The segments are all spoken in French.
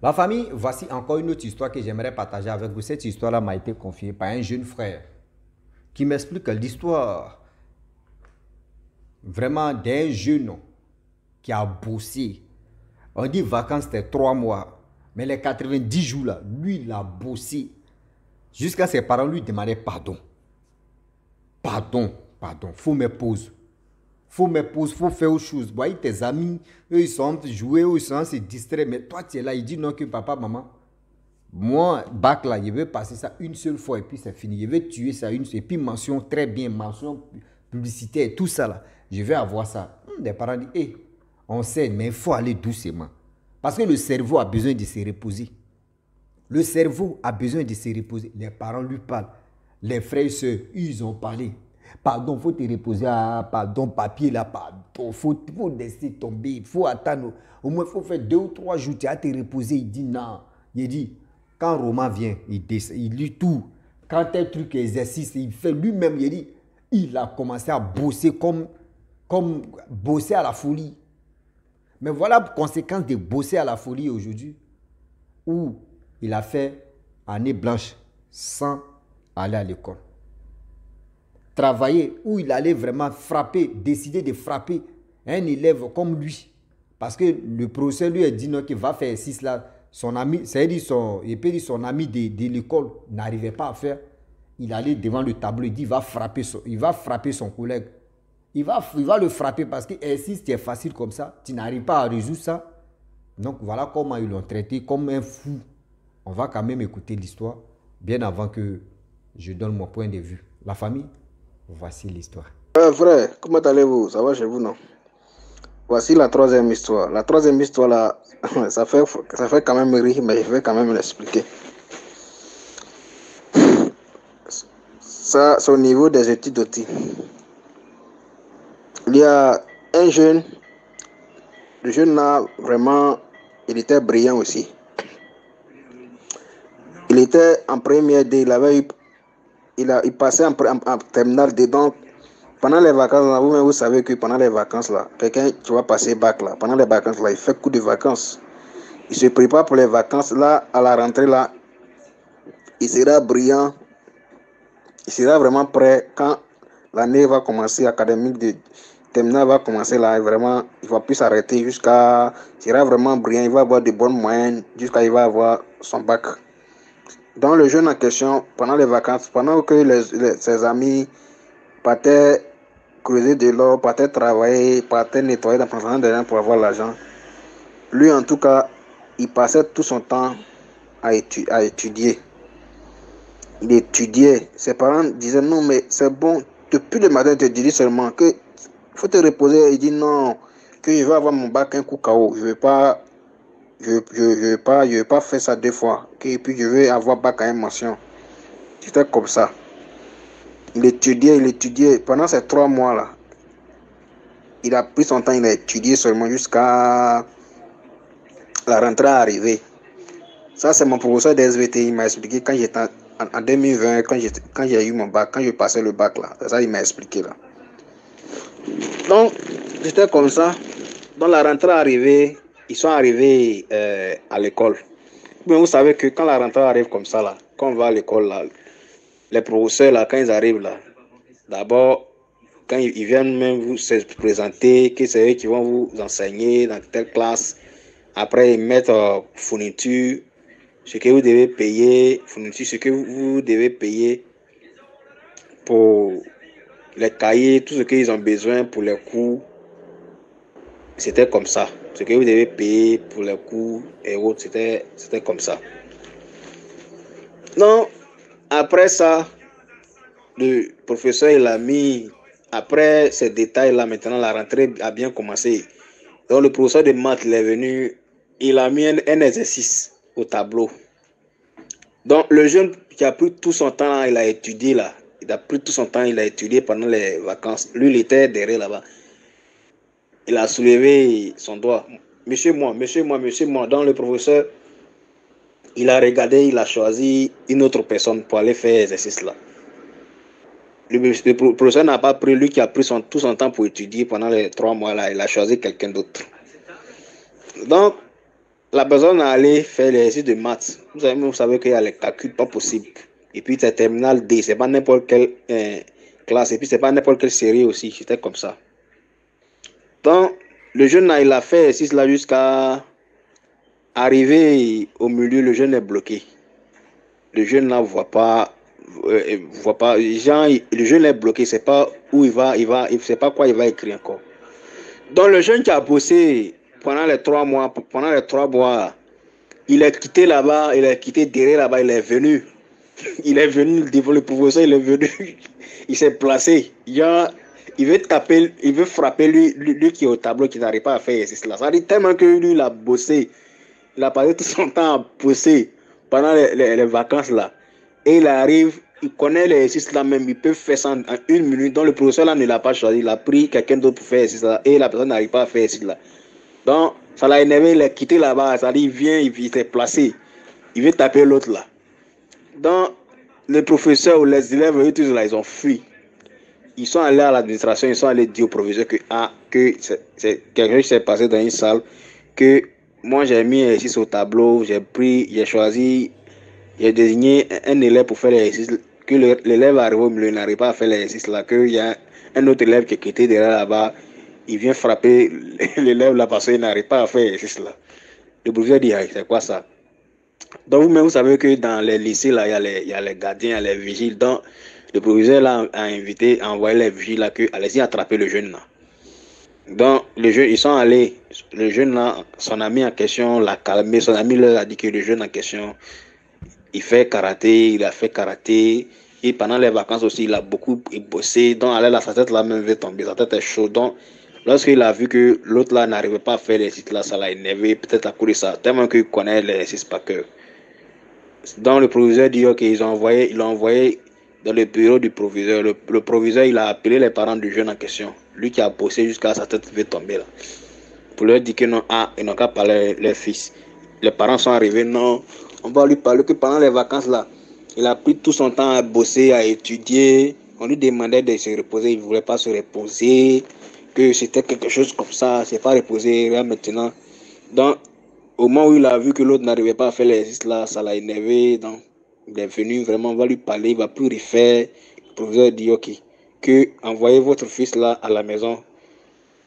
La famille, voici encore une autre histoire que j'aimerais partager avec vous. Cette histoire-là m'a été confiée par un jeune frère qui m'explique l'histoire vraiment d'un jeune qui a bossé. On dit vacances, c'était 3 mois. Mais les 90 jours là, lui, il a bossé. Jusqu'à ses parents lui demandaient pardon. Pardon, pardon, faut me pause. Faut me pause, faut faire autre chose. Voyez tes amis, eux ils sont en train de jouer, eux ils sont en train de se distraire. Mais toi tu es là, il dit non que papa, maman. Moi, bac là, je vais passer ça une seule fois et puis c'est fini. Je vais tuer ça une seule. Et puis mention très bien, mention publicitaire, tout ça là. Je vais avoir ça. Les parents disent, hey, on sait, mais il faut aller doucement. Parce que le cerveau a besoin de se reposer. Le cerveau a besoin de se reposer. Les parents lui parlent. Les frères et sœurs, ils ont parlé. Pardon, il faut te reposer. Ah, pardon, papier là, pardon. Il faut laisser tomber. Il faut attendre. Au moins, il faut faire 2 ou 3 jours. Tu vas te reposer. Il dit non. Il dit, quand Romain vient, il lit tout. Quand un truc exercice, il fait lui-même. Il dit, il a commencé à bosser comme bosser à la folie. Mais voilà la conséquence de bosser à la folie aujourd'hui. Où il a fait année blanche sans aller à l'école. Travailler où il allait vraiment frapper, décider de frapper un élève comme lui. Parce que le professeur lui a dit non, qu'il va faire 6 là. Son ami, c'est-à-dire son ami de l'école n'arrivait pas à faire. Il allait devant le tableau, il dit il va frapper son collègue. Il va le frapper parce que si c'est facile comme ça, tu n'arrives pas à résoudre ça. Donc voilà comment ils l'ont traité comme un fou. On va quand même écouter l'histoire bien avant que je donne mon point de vue. La famille, voici l'histoire. Frère, comment allez-vous? Ça va chez vous, non? Voici la troisième histoire. La troisième histoire, là, ça fait quand même rire, mais je vais quand même l'expliquer. Ça, c'est au niveau des études aussi. Il y a un jeune, le jeune là, vraiment, il était brillant aussi. Il était en première D, il passait en terminale D, donc pendant les vacances, là, vous savez que pendant les vacances, là, quelqu'un qui va passer bac, là, pendant les vacances, là, il fait coup de vacances. Il se prépare pour les vacances, là, à la rentrée, là, il sera brillant, il sera vraiment prêt quand l'année va commencer, académique de terminale va commencer, là, vraiment, il ne va plus s'arrêter il sera vraiment brillant, il va avoir de bonnes moyennes jusqu'à il va avoir son bac. Donc, le jeune en question, pendant les vacances, pendant que ses amis partaient creuser de l'or, partait travailler, partait nettoyer dans le des gens pour avoir l'argent. Lui, en tout cas, il passait tout son temps à étudier. Il étudiait. Ses parents disaient non, mais c'est bon, depuis le matin, tu te dis seulement que faut te reposer. Il dit non, que je vais avoir mon bac un coup KO. Je vais pas faire ça 2 fois. Et puis je vais avoir bac à une mention. C'était comme ça. Il étudiait. Pendant ces 3 mois-là, il a pris son temps, il a étudié seulement jusqu'à la rentrée arrivée. Ça, c'est mon professeur d'SVT. Il m'a expliqué quand j'étais en 2020, quand j'ai eu mon bac, quand je passais le bac là. C'est ça, il m'a expliqué là. Donc, c'était comme ça. Dans la rentrée arrivée, ils sont arrivés à l'école. Mais vous savez que quand la rentrée arrive comme ça là, quand on va à l'école là, les professeurs là, quand ils arrivent là, d'abord, quand ils viennent même vous se présenter, que c'est eux qui vont vous enseigner dans telle classe. Après, ils mettent fourniture, ce que vous devez payer, fourniture, ce que vous devez payer pour les cahiers, tout ce qu'ils ont besoin pour les cours. C'était comme ça. Ce que vous devez payer pour les cours et autres, c'était comme ça. Donc, après ça, le professeur, il a mis, après ces détails-là, maintenant, la rentrée a bien commencé. Donc, le professeur de maths, il est venu, il a mis un exercice au tableau. Donc, le jeune qui a pris tout son temps, il a étudié là. Il a pris tout son temps, il a étudié pendant les vacances. Lui, il était derrière là-bas. Il a soulevé son doigt. Monsieur, moi. Donc, le professeur, il a regardé, il a choisi une autre personne pour aller faire l'exercice là. Le professeur n'a pas pris, lui qui a pris tout son temps pour étudier pendant les 3 mois là, il a choisi quelqu'un d'autre. Donc, la personne est allée faire l'exercice de maths. Vous savez qu'il y a les calculs pas possibles. Et puis c'est terminal D, c'est pas n'importe quelle classe. Et puis c'est pas n'importe quelle série aussi. C'était comme ça. Donc, le jeune là, il a fait l'exercice là jusqu'à arriver au milieu. Le jeune est bloqué. Le jeune là voit pas. Genre, le jeune est bloqué. C'est pas où il sait pas quoi il va écrire encore. Donc le jeune qui a bossé pendant les 3 mois, il est quitté là-bas, il est quitté derrière là-bas, il est venu. Il est venu devant le professeur, il est venu. Il s'est placé. Il veut taper, il veut frapper lui qui est au tableau, qui n'arrive pas à faire cela. Ça dit tellement que lui, il a bossé. Il a passé tout son temps à bosser pendant les vacances là. Et il arrive, il connaît l'exercice là même, il peut faire ça en 1 minute. Donc le professeur là ne l'a pas choisi, il a pris quelqu'un d'autre pour faire l'exercice là. Et la personne n'arrive pas à faire l'exercice là. Donc ça l'a énervé, il a quitté là-bas. Ça dit, il vient, il s'est placé. Il veut taper l'autre là. Donc les professeurs ou les élèves, eux tous là, ils ont fui. Ils sont allés à l'administration, ils sont allés dire au professeur que c'est quelque chose qui s'est passé dans une salle, que moi j'ai mis un exercice au tableau, j'ai choisi, j'ai désigné un élève pour faire l'exercice, que l'élève arrive au milieu, il n'arrive pas à faire l'exercice là, qu'il y a un autre élève qui est quitté derrière là-bas, il vient frapper l'élève là parce qu'il n'arrive pas à faire l'exercice là. Le professeur dit, c'est quoi ça? Donc vous-même, vous savez que dans les lycées là, il y a les gardiens, il y a les vigiles. Donc le proviseur là a envoyé les vigiles là que allez-y attraper le jeune là. Donc les jeunes, ils sont allés, le jeune là, son ami en question l'a calmé, son ami leur a dit que le jeune en question, il a fait karaté, et pendant les vacances aussi, il a beaucoup bossé, donc là, sa tête là même veut tomber, sa tête est chaude. Donc lorsqu'il a vu que l'autre là n'arrivait pas à faire l'exercice là, ça l'a énervé, peut-être à cause de ça, tellement qu'il connaît l'exercice par cœur. Donc le proviseur dit ok, ils l'ont envoyé dans le bureau du proviseur. Le proviseur, il a appelé les parents du jeune en question, lui qui a bossé jusqu'à sa tête veut tomber là, pour leur dire que non, ils n'ont qu'à parler leur fils. Les parents sont arrivés, non, on va lui parler que pendant les vacances là, il a pris tout son temps à bosser, à étudier. On lui demandait de se reposer, il ne voulait pas se reposer, que c'était quelque chose comme ça, c'est pas reposer là maintenant. Donc au moment où il a vu que l'autre n'arrivait pas à faire l'exercice là, ça l'a énervé. Donc, il est venu vraiment, on va lui parler, il ne va plus refaire. Le professeur dit ok, que envoyez votre fils là à la maison.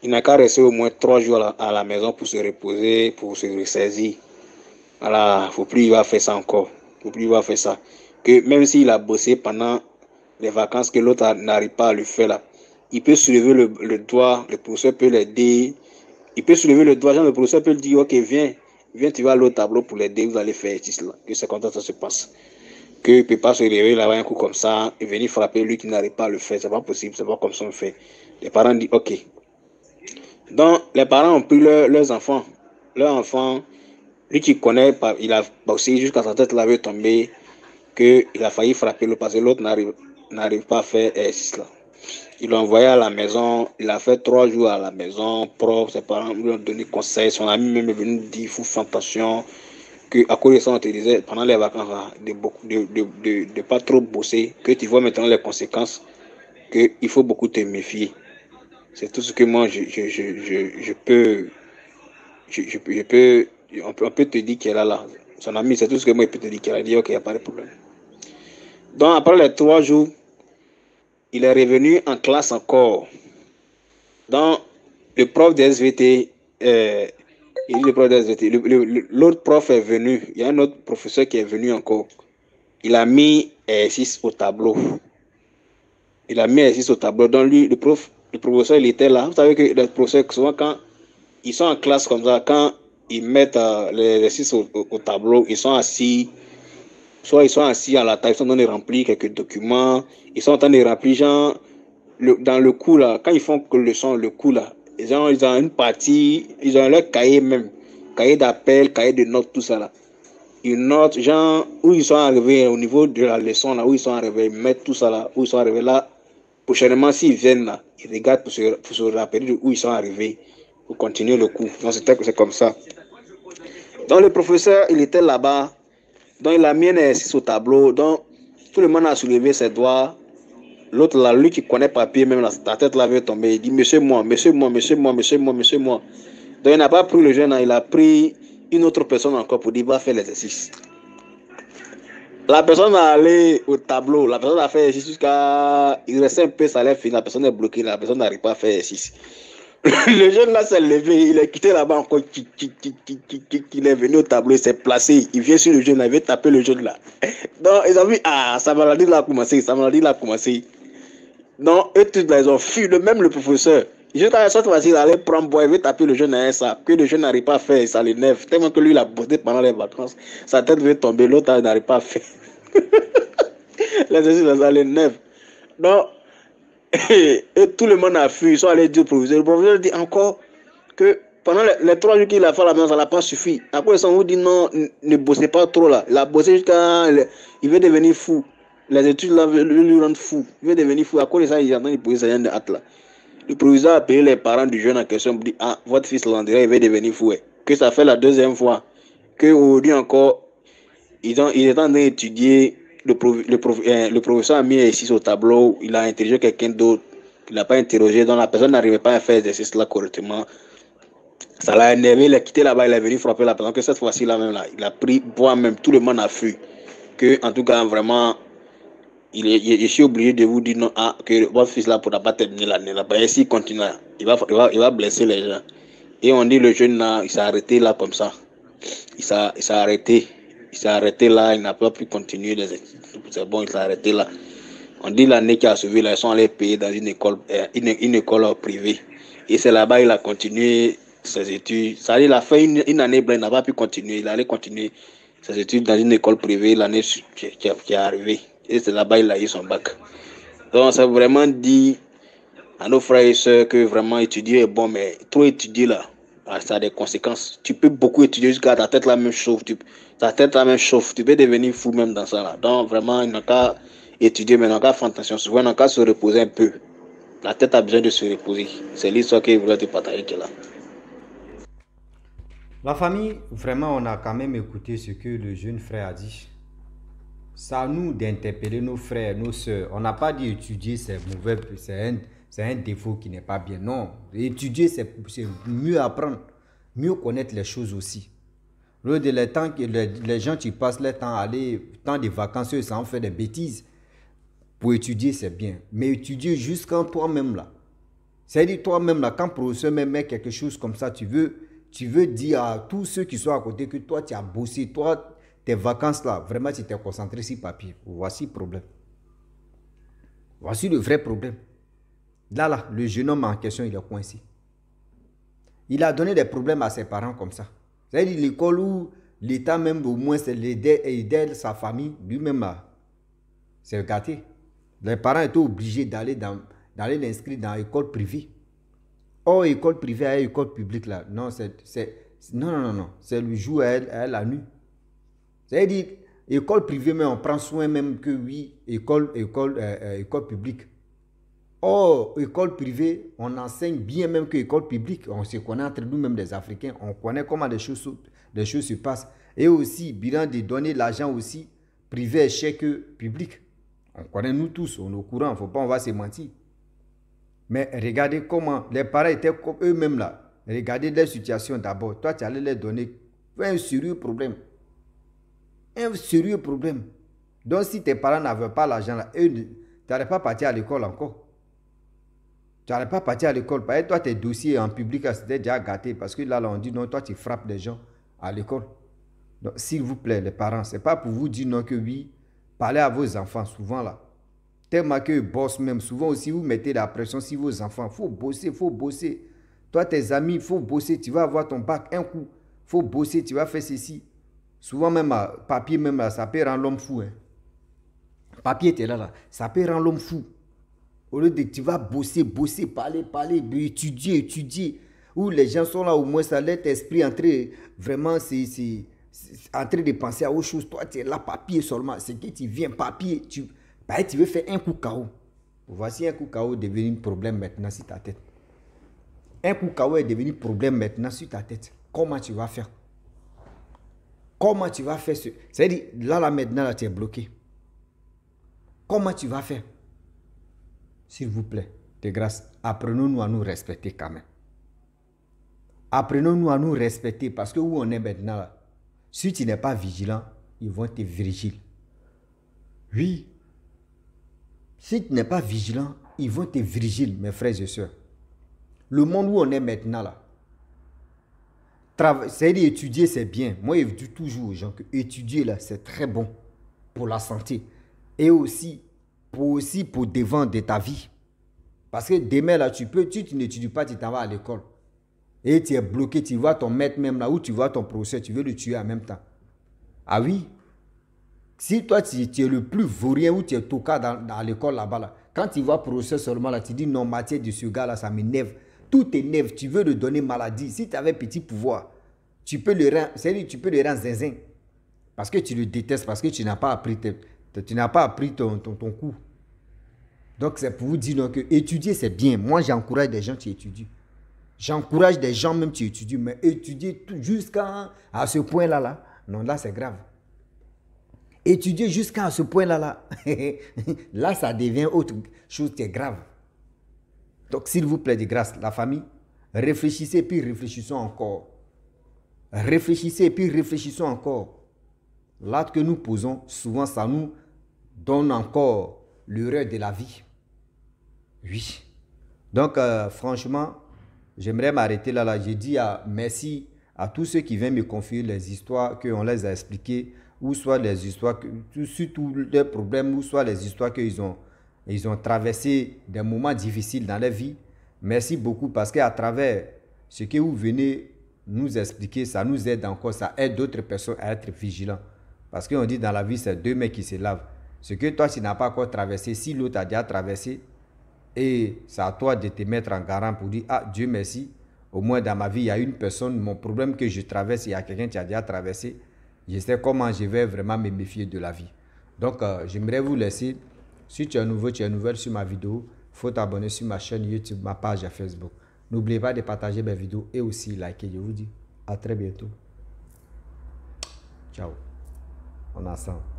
Il n'a qu'à rester au moins 3 jours à la maison pour se reposer, pour se ressaisir. Voilà, il ne faut plus il va faire ça encore. Il faut plus il va faire ça. Que même s'il a bossé pendant les vacances que l'autre n'arrive pas à le faire là, il peut soulever le doigt, le professeur peut l'aider. Il peut soulever le doigt, genre le professeur peut lui dire ok, viens, tu vas aller au tableau pour l'aider, vous allez faire ceci là. Que c'est comme ça se passe. Que il ne peut pas se réveiller là-bas un coup comme ça et venir frapper lui qui n'arrive pas à le faire. C'est pas possible, c'est pas comme ça on fait. Les parents disent ok. Donc les parents ont pris leurs enfants. Leur enfant, lui qui connaît, il a bossé jusqu'à sa tête l'avait tombé, qu'il a failli frapper l'autre parce que l'autre n'arrive pas à faire cela. Il l'a envoyé à la maison, il a fait 3 jours à la maison, prof, ses parents lui ont donné conseil, son ami même est venu dire, il faut faire attention, qu'à cause de ça, on te disait, pendant les vacances, de pas trop bosser, que tu vois maintenant les conséquences, qu'il faut beaucoup te méfier. C'est tout ce que moi, on peut te dire qu'elle a là. Son ami, c'est tout ce que moi, il peut te dire qu'elle a dit, ok, il n'y a pas de problème. Donc, après les 3 jours, il est revenu en classe encore. Donc, le prof de SVT, l'autre prof est venu. Il y a un autre professeur qui est venu encore. Il a mis 6 au tableau. Donc, lui, le professeur, il était là. Vous savez que les professeurs, souvent, quand ils sont en classe comme ça, quand ils mettent les exercices au tableau, ils sont assis. Soit ils sont assis à la table, ils sont en train de remplir quelques documents. Ils sont en train de remplir, genre, dans le cours là, quand ils font le cours là, ils ont une partie, ils ont leur cahier même, cahier d'appel, cahier de notes, tout ça là. Ils notent, genre, où ils sont arrivés au niveau de la leçon là, où ils sont arrivés, ils mettent tout ça là, où ils sont arrivés là. Prochainement, s'ils viennent là, ils regardent pour se rappeler de où ils sont arrivés, pour continuer le cours. Donc, c'est comme ça. Donc, le professeur, il était là-bas. Donc, il a mis un exercice au tableau. Donc, tout le monde a soulevé ses doigts. L'autre là, lui qui connaît papier, même la tête là avait tombé. Il dit, monsieur moi. Donc, il n'a pas pris le jeune, il a pris une autre personne encore pour dire va faire l'exercice. La personne a allé au tableau, la personne a fait l'exercice jusqu'à... Il restait un peu, ça allait finir, la personne est bloquée, la personne n'arrive pas à faire l'exercice. Le jeune là s'est levé, il est quitté là-bas encore, il est venu au tableau, il s'est placé, il vient sur le jeune là, il veut taper le jeune là. Donc ils ont vu, ah, sa maladie là a commencé, sa maladie là a commencé. Donc eux tous là, ils ont fui, même le professeur. Jusqu'à cette fois-ci, il allait prendre bois, il veut taper le jeune à ça, que le jeune n'arrive pas à faire, ça l'énerve, tellement que lui il a bossé pendant les vacances, sa tête veut tomber, l'autre n'arrive pas à faire. L'exercice ça l'énerve. Donc, et tout le monde a fui, ils sont allés dire au professeur. Le professeur dit encore que pendant les 3 jours qu'il a fait à la maison, ça n'a pas suffi. Après, ils sont dit non, ne bossez pas trop là. Il a bossé jusqu'à. Il veut devenir fou. Les études là lui rendent fou. Il veut devenir fou. À cause de ça, il attend de poser ça de hâte là. Le professeur a payé les parents du jeune en question pour dire ah, votre fils là, on dirait, il veut devenir fou. Ouais. Que ça fait la 2e fois. Qu'aujourd'hui encore, il est en train d'étudier. Le professeur a mis ici au tableau, il a interrogé quelqu'un d'autre, il n'a pas interrogé, donc la personne n'arrivait pas à faire l'exercice là correctement. Ça l'a énervé, il a quitté là-bas, il est venu frapper la personne, que cette fois-ci là même là, il a pris bois même, tout le monde a fui. Que en tout cas vraiment, je suis obligé de vous dire non, ah, que votre fils là ne pourra pas terminer l'année là, et s'il continue, il va blesser les gens. Et on dit le jeune là, il s'est arrêté là comme ça, il s'est arrêté. Il s'est arrêté là, il n'a pas pu continuer les études. C'est bon, il s'est arrêté là. On dit l'année qui a suivi, là, ils sont allés payer dans une école privée. Et c'est là-bas qu'il a continué ses études. Ça veut dire, il a fait une année blanche, il n'a pas pu continuer. Il allait continuer ses études dans une école privée l'année qui est arrivée. Et c'est là-bas qu'il a eu son bac. Donc, ça vraiment dit à nos frères et sœurs que vraiment étudier est bon, mais trop étudier là, ça a des conséquences. Tu peux beaucoup étudier jusqu'à ta tête la même chauffe. Ta tête la même chauffe. Tu peux devenir fou même dans ça là. Donc vraiment, il n'a qu'à étudier, mais il n'a qu'à faire attention. Souvent, il n'a qu'à se reposer un peu. La tête a besoin de se reposer. C'est l'histoire qu'il voulait te partager là. La famille, vraiment, on a quand même écouté ce que le jeune frère a dit. C'est à nous d'interpeller nos frères, nos soeurs. On n'a pas dit étudier, c'est mauvais, c'est un défaut qui n'est pas bien. Non, étudier, c'est mieux apprendre, mieux connaître les choses aussi. Les temps que les gens qui passent leur temps à aller, temps de vacances, eux, ça en fait des bêtises. Pour étudier, c'est bien. Mais étudier jusqu'en toi-même là. C'est-à-dire toi-même là, quand le professeur met quelque chose comme ça, tu veux dire à tous ceux qui sont à côté que toi, tu as bossé, toi, tes vacances là, vraiment, tu t'es concentré sur papier. Voici le problème. Voici le vrai problème. Là, le jeune homme en question, il est coincé. Il a donné des problèmes à ses parents comme ça. C'est-à-dire l'école où l'État même, au moins, aidait sa famille, lui-même, c'est gâté. Les parents étaient obligés d'aller l'inscrire dans l'école privée. Oh, école privée à école publique là. Non, non. C'est le jour à la nuit. C'est-à-dire, école privée, mais on prend soin même que oui, école publique. Oh, école privée, on enseigne bien même que école publique. On se connaît entre nous-mêmes des Africains. On connaît comment des choses se passent. Et aussi, bilan de donner l'argent aussi, privé et chèque public. On connaît nous tous, on est au courant, on va se mentir. Mais regardez comment les parents étaient comme eux-mêmes là. Regardez leur situation d'abord. Toi, tu allais leur donner un sérieux problème. Un sérieux problème. Donc, si tes parents n'avaient pas l'argent là, eux, tu n'allais pas partir à l'école encore. Tu n'allais pas partir à l'école. Parce que toi, tes dossiers en public, c'était déjà gâté. Parce que là, on dit non, toi, tu frappes des gens à l'école. Donc, s'il vous plaît, les parents, ce n'est pas pour vous dire non que oui, parlez à vos enfants souvent là. Tellement que boss même, souvent aussi, vous mettez la pression sur vos enfants. Il faut bosser, il faut bosser. Toi, tes amis, il faut bosser. Tu vas avoir ton bac un coup. Il faut bosser, tu vas faire ceci. Souvent même, papier même, ça peut rendre l'homme fou. Hein. Papier, tu es là. Ça peut rendre l'homme fou. Au lieu de tu vas bosser, parler, étudier. Où les gens sont là, au moins, ça laisse l'esprit entrer. Vraiment, c'est en train de penser à autre chose. Toi, tu es là, papier seulement. C'est que tu viens, papier. Tu veux faire un coup KO. Voici un coup KO devenu un problème maintenant sur ta tête. Un coup KO est devenu un problème maintenant sur ta tête. Comment tu vas faire? Comment tu vas faire ce... C'est-à-dire, là, maintenant, là, tu es bloqué. Comment tu vas faire? S'il vous plaît, de grâce, apprenons-nous à nous respecter quand même. Apprenons-nous à nous respecter parce que où on est maintenant là, si tu n'es pas vigilant, ils vont te vigiler. Oui. Si tu n'es pas vigilant, ils vont te vigiler, mes frères et sœurs. Le monde où on est maintenant là, c'est-à-dire étudier, c'est bien. Moi, je dis toujours aux gens que étudier là, c'est très bon pour la santé. Et aussi pour devant de ta vie. Parce que demain là, tu n'étudies pas, tu t'en vas à l'école. Et tu es bloqué, tu vois ton maître même là, ou tu vois ton professeur, tu veux le tuer en même temps. Ah oui? Si toi, tu es le plus vaurien ou tu es tocard dans l'école là-bas, là, quand tu vois professeur seulement là, tu dis non, matière de ce gars là, ça m'énerve. Tout t'énerve, tu veux le donner maladie. Si tu avais petit pouvoir, tu peux le rendre zinzin. Parce que tu le détestes, parce que tu n'as pas appris ton coup. Donc c'est pour vous dire donc, que étudier c'est bien. Moi j'encourage des gens qui étudient. J'encourage des gens même qui étudient, mais étudier jusqu'à ce point-là, là, non, là c'est grave. Étudier jusqu'à ce point-là, là, là ça devient autre chose qui est grave. Donc s'il vous plaît de grâce, la famille, réfléchissez puis réfléchissons encore. Réfléchissez et puis réfléchissons encore. L'acte que nous posons, souvent ça nous donne encore l'erreur de la vie. Oui. Donc franchement, j'aimerais m'arrêter là. J'ai dit merci à tous ceux qui viennent me confier les histoires qu'on les a expliquées, ou soit les histoires, surtout les problèmes, ou soit les histoires qu'ils ont traversé des moments difficiles dans leur vie. Merci beaucoup parce qu'à travers ce que vous venez nous expliquer, ça nous aide encore, ça aide d'autres personnes à être vigilants. Parce qu'on dit dans la vie, c'est deux mains qui se lavent. Ce que toi, tu n'as pas encore traversé, si l'autre a déjà traversé, et c'est à toi de te mettre en garant pour dire, ah Dieu merci, au moins dans ma vie, il y a une personne, mon problème que je traverse, il y a quelqu'un qui a déjà traversé, je sais comment je vais vraiment me méfier de la vie. Donc, j'aimerais vous laisser, si tu es nouveau, tu es nouvelle sur ma vidéo, il faut t'abonner sur ma chaîne YouTube, ma page à Facebook. N'oubliez pas de partager mes vidéos et aussi liker. Je vous dis à très bientôt. Ciao. On est ensemble.